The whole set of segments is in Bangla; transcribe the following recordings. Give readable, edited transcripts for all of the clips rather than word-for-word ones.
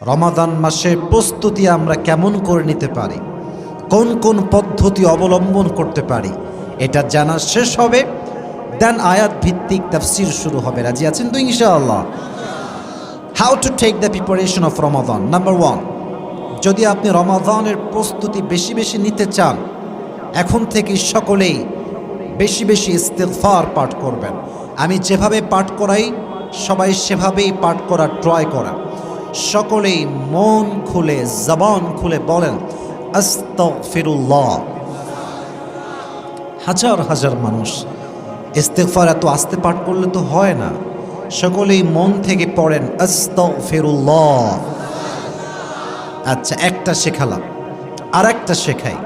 রমাদান মাসের প্রস্তুতি আমরা কেমন করে নিতে পারি, কোন কোন পদ্ধতি অবলম্বন করতে পারি, এটা জানা শেষ হবে, দেন আয়াত ভিত্তিক তাফসীর শুরু হবে। রাজি আছেন তো ইনশাআল্লাহ? How to take the preparation of Ramadan. Number 1, যদি আপনি রমাদানের প্রস্তুতি বেশি বেশি নিতে চান, এখন থেকে সকলেই বেশি বেশি ইস্তিগফার পাঠ করবেন। আমি যেভাবে পাঠ করাই সবাই সেভাবেই পাঠ করার ট্রাই করা। সকলেই মন খুলে জবান খুলে বলেন আস্তাগফিরুল্লাহ। হাজার হাজার মানুষ ইস্তিগফার এত আস্তে পাঠ করলে তো হয় না। সকলেই মন থেকে পড়েন আস্তাগফিরুল্লাহ। আচ্ছা, একটা শেখালাম, আর একটা শেখাই।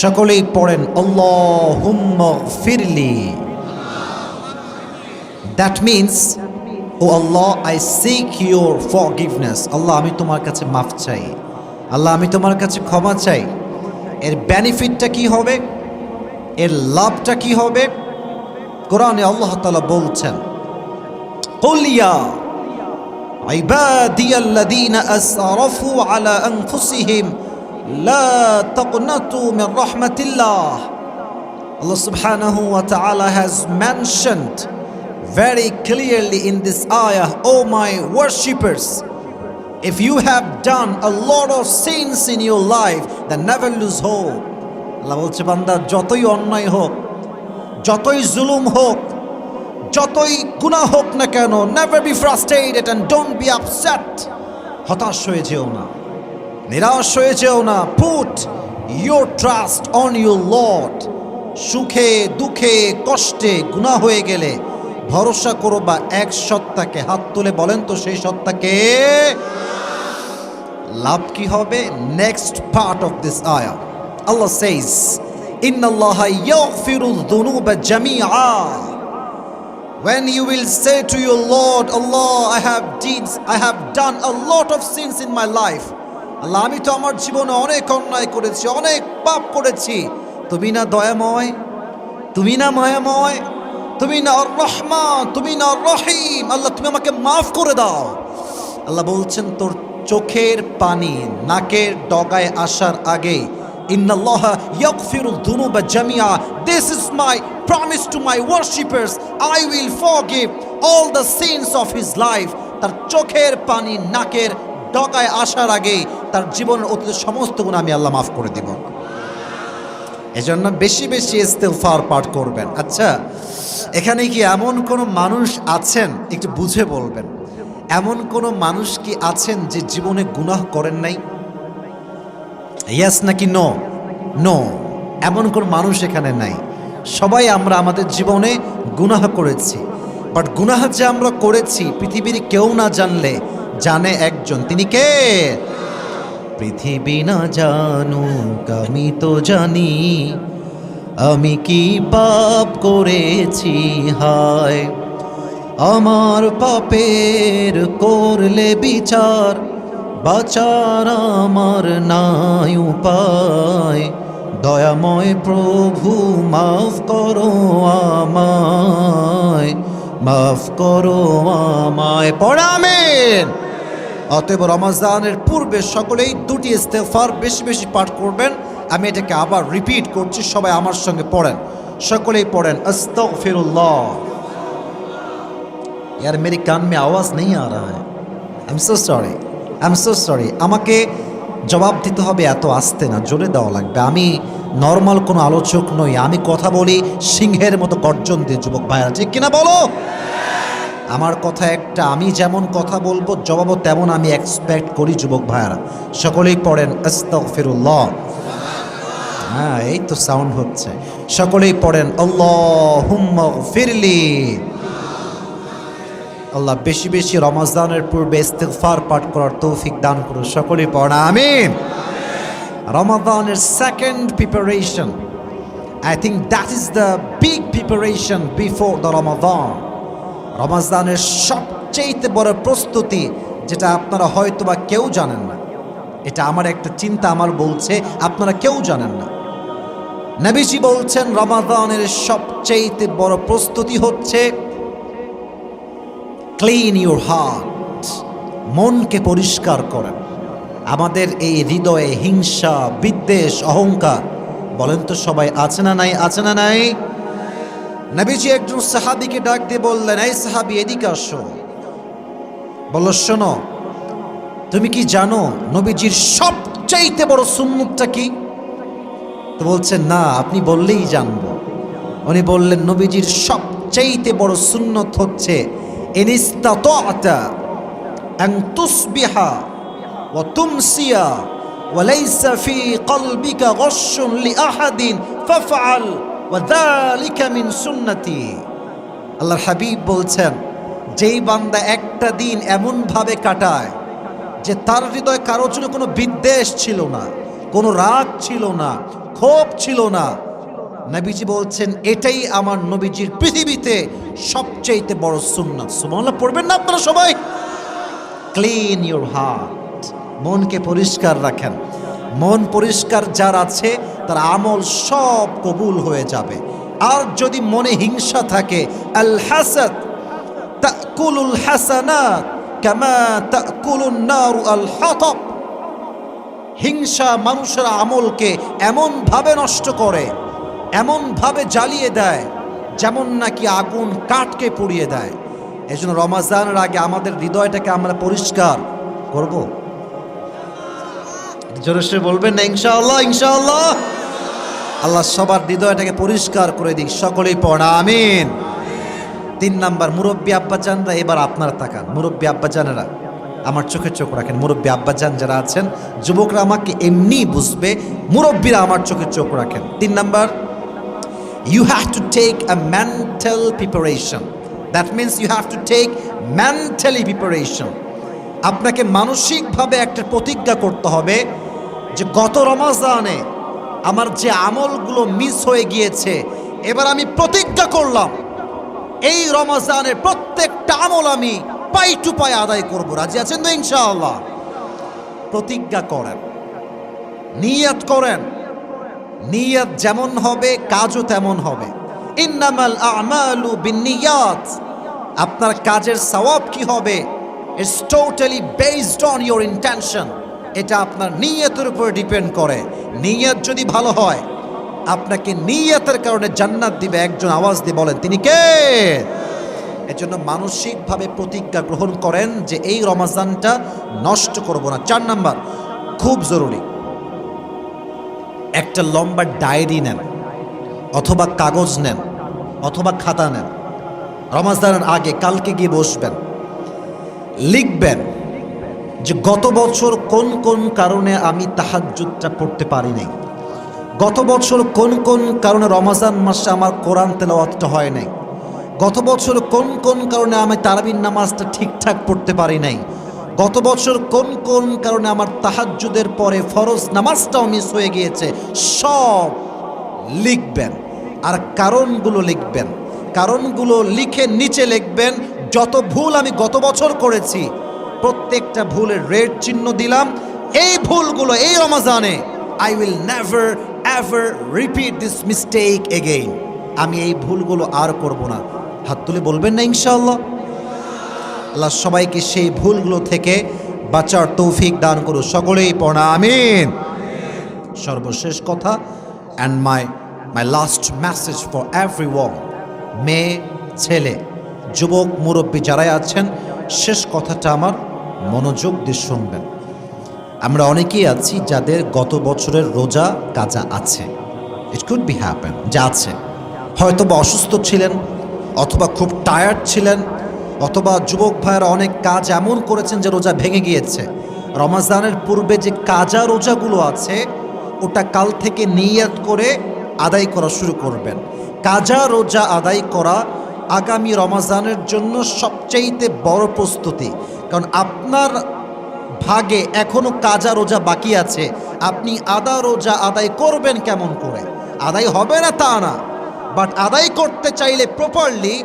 সকলেই পড়েন আল্লাহুম্মা গফিরলি। That means, O Allah, I seek your forgiveness. আল্লাহ, আমি তোমার কাছে মাফ চাই। আল্লাহ, আমি তোমার কাছে ক্ষমা চাই। এর বেনিফিটটা কি হবে, এর লাভটা কি হবে? কোরআনে আল্লাহ তাআলা বলছেন, কুল ইয়া ইবাদিয়াল্লাযীনা আসরাফু আলা আনফুসিহিম লা তাকনাতু Mir রাহমাতিল্লাহ। Allah subhanahu wa ta'ala has mentioned very clearly in this ayah, oh my worshippers, if you have done a lot of sins in your life, then never lose hope. Allah বলছে, বান্দা, যতই অন্যায় হোক, যতই জুলুম হোক, যতই গুনাহ হোক না কেন, never be frustrated and don't be upset. হতাশ হয়ে যেও না, নিরাশ হয়ে যেও না। Put your trust on your Lord. সুখে দুঃখে কষ্টে গুনাহ হয়ে গেলে ভরসা করো বা এক সত্তাকে। হাত তুলে বলেন তো সেই সত্তাকে। লাভ কি হবে? নেক্সট পার্ট অফ দিস আয়াহ, আল্লাহ সেজ, ইন্নাল্লাহা ইয়াগফিরু যুনুবা জামিআ। When you will say to your Lord, Allah, I have done a lot of sins in my life. আল্লাহ, আমি তো আমার জীবনে অনেক অন্যায় করেছি, অনেক পাপ করেছি। তুমি না দয়াময়, তুমি না মায়াময়, তুমি না আর রহমান, তুমি না রহিম। আল্লাহ, তুমি আমাকে মাফ করে দাও। আল্লাহ বলছেন, তোর চোখের পানি নাকের ডগায় আসার আগে, ইন্নাল্লাহা ইয়াগফিরুয যুনুবা জামিআ, this is my promise to my worshippers, I will forgive all the sins of his life. তার চোখের পানি নাকের ডগায় আসার আগে তার জীবনের অতীত সমস্ত গুনাহ আমি আল্লাহ মাফ করে দিব। এজন্য বেশি বেশি ইস্তিগফার পাঠ করবেন। আচ্ছা, এখানে কি এমন কোনো মানুষ আছেন, একটু বুঝে বলবেন, এমন কোনো মানুষ কি আছেন যে জীবনে গুনাহ করেন নাই? ইয়েস নাকি নো? নো, এমন কোন মানুষ এখানে নাই। সবাই আমরা আমাদের জীবনে গুনাহ করেছি, বাট গুনাহ যে আমরা করেছি পৃথিবীর কেউ না জানলে জানে একজন, তিনি কে? পৃথিবী না জানুক আমি তো জানি, আমি কি পাপ করেছি হায়। আমার পাপের করলে বিচার, বাঁচার আমার নাই উপায়। দয়াময় প্রভু মাফ করো আমায়, মাফ করো আমায়। পড়া আমিন। অতএব রমজানের পূর্বে সকলেই দুটি ইস্তিগফার বেশি বেশি পাঠ করবেন। আমি এটাকে আবার রিপিট করছি, সবাই আমার সঙ্গে পড়েন। সকলেই পড়েন আস্তাগফিরুল্লাহ। यार मेरे कान में आवाज़ नहीं आ रहा है, आई एम सो सॉरी। আমাকে জবাব দিতে হবে, এত আস্তে না, জোরে দেওয়া লাগবে। আমি নর্মাল কোনো আলোচক নই, আমি কথা বলি সিংহের মতো গর্জন দিয়ে। যুবক ভাইরা ঠিক কিনা বলো? আমার কথা একটা, আমি যেমন কথা বলবো জবাবও তেমন আমি এক্সপেক্ট করি। যুবক ভাইরা সকলেই পড়েন আস্তাগফিরুল্লাহ। হ্যাঁ, এই তো সাউন্ড হচ্ছে। সকলেই পড়েন আল্লাহুম্মা গফিরলি। আল্লাহ বেশি বেশি রমজানের পূর্বে ইস্তিগফার পাঠ করার তৌফিক দান করুন। সকলেই পড়েন আমিন। রমাদানের second preparation, I think that is the big preparation before the Ramadan. রমজানের সবচেয়ে বড় প্রস্তুতি, যেটা আপনারা হয়তো বা কেউ জানেন না, এটা আমার একটা চিন্তা আমার বলছে আপনারা কেউ জানেন না। নবীজি বলছেন রমাদানের সবচেয়ে বড় প্রস্তুতি হচ্ছে ক্লিন ইউর হার্ট, মনকে পরিষ্কার করেন। আমাদের এই হৃদয়ে হিংসা, বিদ্বেষ, অহংকার বলেন তো সবাই আছে না নাই? আছে না নাই? নবীজি একজন সাহাবীকে ডাক দিয়ে বললেন, এই সাহাবী এদিকে আসো। বলল, শোনো, তুমি কি জানো নবীজির সবচাইতে বড় সুন্নতটা কি? তো বলছেন, না, আপনি বললেই জানবো। উনি বললেন, নবীজির সবচাইতে বড় সুন্নত হচ্ছে ইনিস্তাতা'তা আন তুসবিহা ওয়া তুমসিয়া ওয়া লাইসা ফি কলবিকা গশশুন লিআহাদিন ফাফআল ওয়া যালিকা মিন সুন্নতি। আল্লাহর হাবিব বলছেন, যেই বান্দা একটা দিন এমন ভাবে কাটায় যে তার হৃদয়ে কারোর জন্য কোনো বিদ্বেষ ছিল না, কোনো রাগ ছিল না, ক্ষোভ ছিল না, নবীজি বলছেন এটাই আমার নবীজির পৃথিবীতে সবচেয়ে বড় সুন্নাত। সুবহানাল্লাহ পড়বেন না আপনারা সবাই? ক্লিন ইউর হার্ট, মনকে পরিষ্কার রাখেন। মন পরিষ্কার যার আছে তার আমল সব কবুল হয়ে যাবে। আর যদি মনে হিংসা থাকে, আল হাসাদ তাকুলুল হাসানাত কামা তাকুলুন নার আল হাতাব, হিংসা মানুষের আমলকে এমন ভাবে নষ্ট করে, এমন ভাবে জ্বালিয়ে দেয় যেমন নাকি আগুন কাঠকে পুড়িয়ে দেয়। এজন্য রমজানের আগে আমাদের হৃদয়টাকে আমরা পরিষ্কার করব। জোরে সে বলবেন না ইনশাআল্লাহ? ইনশাআল্লাহ। আল্লাহ সবার হৃদয়টাকে পরিষ্কার করে দিক। সকলেই পড়া আমিন। 3 নাম্বার, মুরব্বী আব্বাজানরা, এবার আপনারা তাকান। মুরব্বী আব্বাজানেরা আমার চোখে চোখ রাখেন। মুরব্বী আব্বাজান যারা আছেন, যুবকরা আমাকে এমনি বুঝবে, মুরব্বীরা আমার চোখে চোখ রাখেন। 3 number, you have to take a mental preparation. That means you have to take mentally preparation. আপনাকে মানসিকভাবে একটা প্রতিজ্ঞা করতে হবে যে গত রমজানে আমার যে আমলগুলো মিস হয়ে গিয়েছে, এবার আমি প্রতিজ্ঞা করলাম এই রমজানের প্রত্যেকটা আমল আমি পাই টু পাই আদায় করব। রাজি আছেন তো ইনশাআল্লাহ? প্রতিজ্ঞা করেন, নিয়ত করেন। নিয়ত যেমন হবে কাজও তেমন হবে। ইন্নামাল আমালু বিন্নিয়াত, আপনার কাজের সওয়াব কি হবে it's totally based on your intention. এটা আপনার নিয়তের উপর ডিপেন্ড করে। নিয়ত যদি ভালো হয়, আপনাকে নিয়তের কারণে জান্নাত দিবে। একজন আওয়াজ দিয়ে বলেন, তিনি কে? এজন্য মানসিকভাবে প্রতিজ্ঞা গ্রহণ করেন যে এই রমজানটা নষ্ট করব না। 4 নাম্বার, খুব জরুরি, একটা লম্বা ডায়েরি নেন, অথবা কাগজ নেন, অথবা খাতা নেন। রমজানের আগে কালকে গিয়ে বসবেন, লিখবেন যে গত বছর কোন কোন কারণে আমি তাহাজ্জুদটা পড়তে পারি নাই, গত বছর কোন কোন কারণে রমজান মাসে আমার কোরআন তেলাওয়াতটা হয় নাই, গত বছর কোন কোন কারণে আমি তারাবির নামাজটা ঠিকঠাক পড়তে পারি নাই, গত বছর কোন কোন কারণে আমার তাহাজ্জুদের পরে ফরজ নামাজটাও মিস হয়ে গিয়েছে। সব লিখবেন আর কারণগুলো লিখবেন। কারণগুলো লিখে নিচে লিখবেন যত ভুল আমি গত বছর করেছি প্রত্যেকটা ভুলের রেড চিহ্ন দিলাম। এই ভুলগুলো এই রমজানে I will never ever repeat this mistake again. আমি এই ভুলগুলো আর করব না। হাত তুলে বলবেন না ইনশাআল্লাহ? আল্লাহ সবাইকে সেই ভুলগুলো থেকে বাঁচার তৌফিক দান করুন। সকলেই পড়া আমিন। সর্বশেষ কথা, and my last message for everyone, মেয়ে ছেলে যুবক মুরব্বী যারাই আছেন, শেষ কথাটা আমার মনোযোগ দিয়ে শুনবেন। আমরা অনেকেই আছি যাদের গত বছরের রোজা কাজা আছে। ইট কুড বি হ্যাপেন যে আছে, হয়তো বা অসুস্থ ছিলেন, অথবা খুব টায়ার্ড ছিলেন, অথবা যুবক ভাইয়েরা অনেক কাজ এমন করেছেন যে রোজা ভেঙে গিয়েছে। রমজানের পূর্বে যে কাজা রোজাগুলো আছে ওটা কাল থেকে নিয়ত করে আদায় করা শুরু করবেন। কাজা রোজা আদায় করা আগামী রমজানের জন্য সবচাইতে বড় প্রস্তুতি। কারণ আপনার ভাগে এখনো কাজা রোজা বাকি আছে। আপনি আদা রোজা আদায় করবেন কেমন করে? আদায় হবে না তা না, বাট আদায় করতে চাইলে প্রপারলি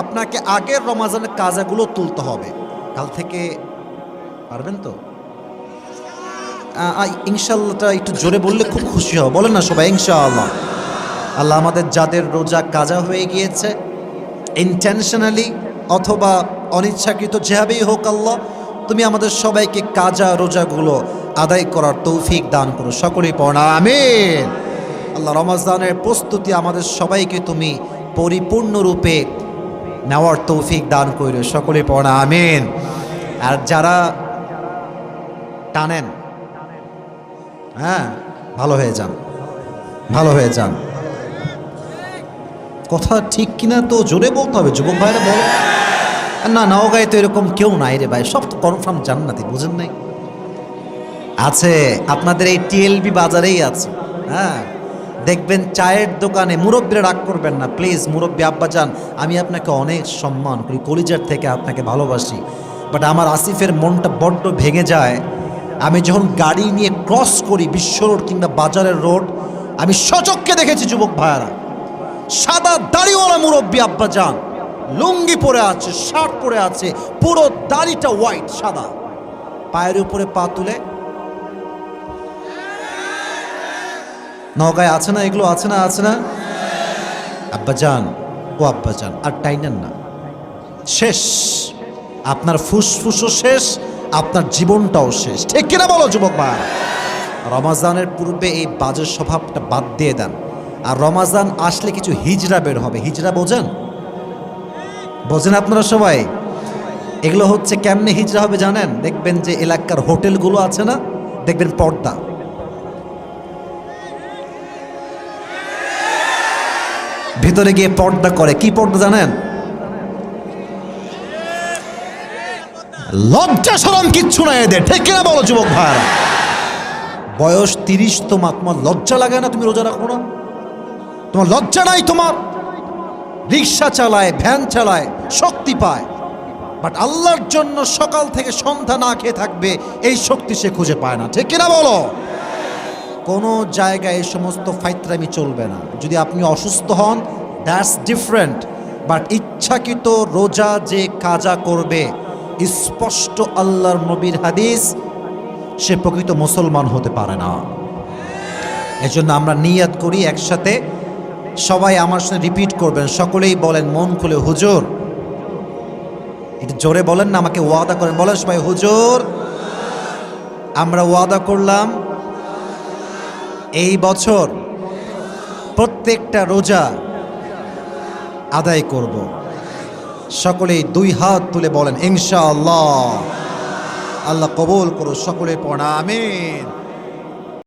আপনাকে আগের রমজানের কাজাগুলো তুলতে হবে। কাল থেকে পারবেন তো? ইনশাআল্লাহটা একটু জোরে বললে খুব খুশি হব। বলেন না সবাই ইনশাআল্লাহ। আল্লাহ আমাদের যাদের রোজা কাজা হয়ে গিয়েছে, ইন্টেনশনালি অথবা অনিচ্ছাকৃত যেভাবেই হোক, আল্লাহ তুমি আমাদের সবাইকে কাজা রোজাগুলো আদায় করার তৌফিক দান করো, সকলেই পড়া আমিন। আল্লাহ রমজানের প্রস্তুতি আমাদের সবাইকে তুমি পরিপূর্ণরূপে নেওয়ার তৌফিক দান করো, সকলেই পড়া আমিন। আর যারা টানেন, হ্যাঁ ভালো হয়ে যান, ভালো হয়ে যান। কথা ঠিক কিনা তো জোরে বলতে হবে, যুবক ভাইরা বলো। না নওগাঁয় তো এরকম কেউ নাই রে ভাই, সব তো কনফার্ম জান্নাতি, বুঝেন নাই? আছে আপনাদের এই টিএলবি বাজারেই আছে। হ্যাঁ দেখবেন চায়ের দোকানে, মুরব্বীরা রাগ করবেন না প্লিজ, মুরব্বী আব্বাজান আমি আপনাকে অনেক সম্মান করি, কলিজার থেকে আপনাকে ভালোবাসি, বাট আমার আসিফের মনটা বড্ড ভেঙে যায় আমি যখন গাড়ি নিয়ে ক্রস করি বিশ্ব রোড কিংবা বাজারের রোড, আমি সচক্ষে দেখেছি যুবক ভাইয়ারা সাদা দাড়িওয়ালা মুরব্বী আব্বাজান লুঙ্গি পরে আছে, শার্ট পরে আছে, পুরো দাড়িটা হোয়াইট সাদা, পায়ের উপরে পা তুলে। নওগাঁয় আছে না এগুলো, আছে না? আছে না আব্বাজান? ও আব্বাজান আর টাইনেন না, শেষ আপনার ফুসফুসও শেষ, আপনার জীবনটাও শেষ, ঠিক কিনা বলো যুবক ভাই? রমাজানের পূর্বে এই বাজে স্বভাবটা বাদ দিয়ে দেন। আর রমাজান আসলে কিছু হিজরা বের হবে, হিজরা বোঝেন? বোঝেন আপনারা সবাই? এগুলো হচ্ছে কেমনে হিজরা হবে জানেন? দেখবেন যে এলাকার হোটেলগুলো আছে না, দেখবেন পর্দা, ভিতরে গিয়ে পর্দা করে। কি পর্দা জানেন? লজ্জা শরম কিচ্ছু নাই এদের, ঠিক কিনা বলো যুবক ভাইরা? বয়স 30 তোমার লজ্জা লাগে না? তুমি রোজা রাখো না, তোমার লজ্জা নাই? তোমার রিক্সা চালায়, ভ্যান চালায়, শক্তি পায়, বাট আল্লাহর জন্য সকাল থেকে সন্ধ্যা না খেয়ে থাকবে, এই শক্তি সে খুঁজে পায় না, ঠিক কিনা বলো? কোনো জায়গায় এই সমস্ত ফাইতরামি চলবে না। যদি আপনি অসুস্থ হন দ্যাটস ডিফারেন্ট, বাট ইচ্ছাকৃত রোজা যে কাজা করবে, স্পষ্ট আল্লাহর নবীর হাদিস, সে প্রকৃত মুসলমান হতে পারে না। এজন্য আমরা নিয়াত করি একসাথে, সবাই আমার সাথে রিপিট করবেন, সকলেই বলেন মন খুলে হুজুর, একটু জোরে বলেন না, আমাকে ওয়াদা করেন, বলেন সবাই হুজুর আমরা ওয়াদা করলাম এই বছর প্রত্যেকটা রোজা আদায় করব। সকলেই 2 হাত তুলে বলেন ইনশাআল্লাহ। আল্লাহ কবুল করো, সকলে পড়া আমিন।